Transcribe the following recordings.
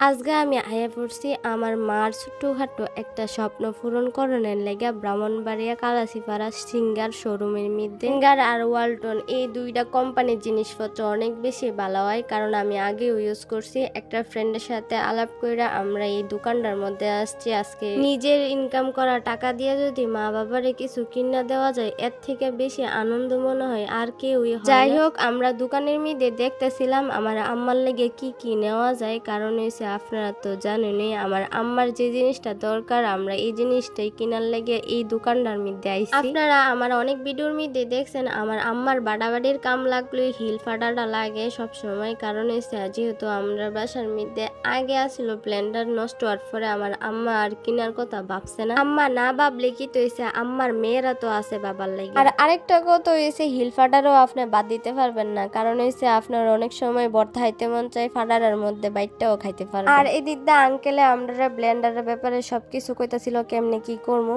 আজকে আমি আয়া পড়ছি আমার মার ছোট্টখাটো একটা স্বপ্ন পূরণ করণের লেগে ব্রাহ্মণবাড়িয়া কালাসিপাড়া সিঙ্গার শোরুমের মধ্যে। সিঙ্গার আর ওয়ালটন এই দুইটা কোম্পানির জিনিসপত্র অনেক বেশি ভালো হয়, কারণ আমি আগেও ইউজ করছি। একটা ফ্রেন্ডের সাথে আলাপ করে আমরা এই দোকানটার মধ্যে আসছি। আজকে নিজের ইনকাম করা টাকা দিয়ে যদি মা বাবারে কিছু কিনা দেওয়া যায়, এর থেকে বেশি আনন্দ মনে হয় আর কেউই হয় না। যাই হোক, আমরা দোকানের মধ্যে দেখতেছিলাম আমার আম্মার লেগে কি কি নেওয়া যায়, কারণ হয়েছে আপনারা তো জানেনই আমার আম্মার যে জিনিসটা দরকার আমরা এই জিনিসটাই কেনার লেগে এই দোকানটার মধ্যে আইছি। আপনারা আমার অনেক ভিডিওর মধ্যে দেখছেন আমার আম্মার বাড়াবাড়ির কাম লাগলে হিল ফাটাটা লাগে সব সময়, কারণ হয়েছে যেহেতু আমরা বাসার মধ্যে আগে আসছিল ব্লেন্ডার নষ্ট হওয়ার পরে আমার আম্মা আর কেনার কথা ভাবছে না। আম্মা না ভাবলে কি তো হয়েছে, আম্মার মেয়েরা তো আছে বাবার লাগে। আর আরেকটা কথা হয়েছে হিল ফাটারও আপনি বাদ দিতে পারবেন না, কারণ হয়েছে আপনার অনেক সময় বর্তা খাইতে মন চাই, ফাটারের মধ্যে বাইটটাও খাইতে পারবেন। আর এদিক দা আঙ্কেলে আমরা ব্লেন্ডারের ব্যাপারে সবকিছু কইতাছিল কেমনে কি করবো।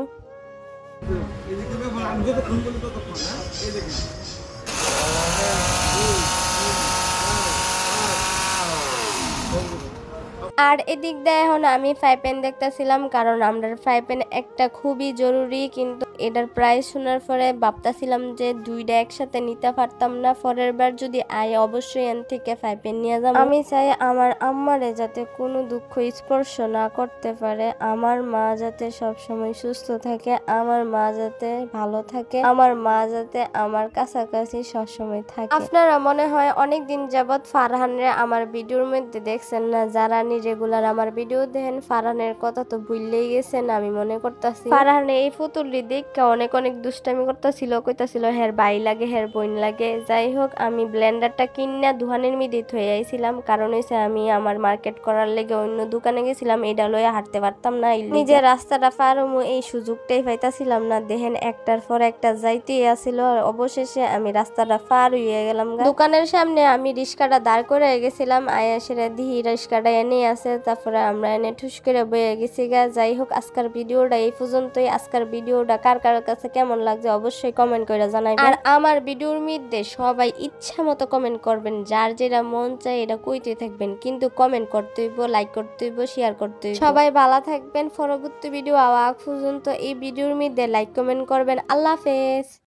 আর এদিক দিয়ে এখন আমি ফ্রাই প্যান দেখতেছিলাম, কারণ আমরা ফ্রাই প্যান একটা খুবই জরুরি, কিন্তু এটার প্রাইস শোনার পরে ভাবতেছিলাম যে দুইটা একসাথে নিতে পারতাম না। পরের বার যদি আই অবশ্যই এন থেকে ফ্রাই প্যান নিয়ে যাব। আমি চাই আমার আম্মারে যাতে কোনো দুঃখ স্পর্শ না করতে পারে, আমার মা যাতে সবসময় সুস্থ থাকে, আমার মা যাতে ভালো থাকে, আমার মা যাতে আমার কাছাকাছি সবসময় থাকে। আপনারা মনে হয় অনেকদিন যাবৎ ফারহানরে আমার ভিডিওর মধ্যে দেখছেন না, যারা রেগুলার আমার ভিডিও দেখেন ফারহানের কথা তো ভুললেই গেছেন। আমি মনে করতেছি ফারহান এই পুতুলটি দেখে অনেক অনেক দুষ্টামি করতেছিল, কইতাছিল হের ভাই লাগে হের বোন লাগে। যাই হোক, আমি ব্লেন্ডারটা কিনা দোকানের মধ্যে থয়ে আইছিলাম, কারণ হইছে আমি আমার মার্কেট করার লেগে অন্য দোকানে গেছিলাম, এটা লইয়া হাঁটতে পারতাম না, নিজের রাস্তাটা পার হমু এই সুযোগটাই পাইতাছিলাম না। দেখেন একটার পর একটা যাইতেই আসিল, আর অবশেষে আমি রাস্তাটা পার হইয়া গেলাম। দোকানের সামনে আমি রিস্কাটা দাঁড় করে গেছিলাম, আয়া সেরে দিহি রিস্কাটা এনে আছে, তারপরে আমরা এনে ঠুস করে বয়ে গেছি গা। যাই হোক, আজকের ভিডিওটা এই পর্যন্তই। আজকের ভিডিওটা কার কার কাছে কেমন লাগছে অবশ্যই কমেন্ট করে জানাইবেন। আর আমার ভিডিওর মধ্যে সবাই ইচ্ছা মতো কমেন্ট করবেন, যার যেটা মন চায় এটা কইতে থাকবেন, কিন্তু কমেন্ট করতে হইব, লাইক করতে হইব, শেয়ার করতে হইব। সবাই ভালো থাকবেন। পরবর্তী ভিডিও আওয়া পর্যন্ত এই ভিডিওর মধ্যে লাইক কমেন্ট করবেন। আল্লাহ হাফেজ।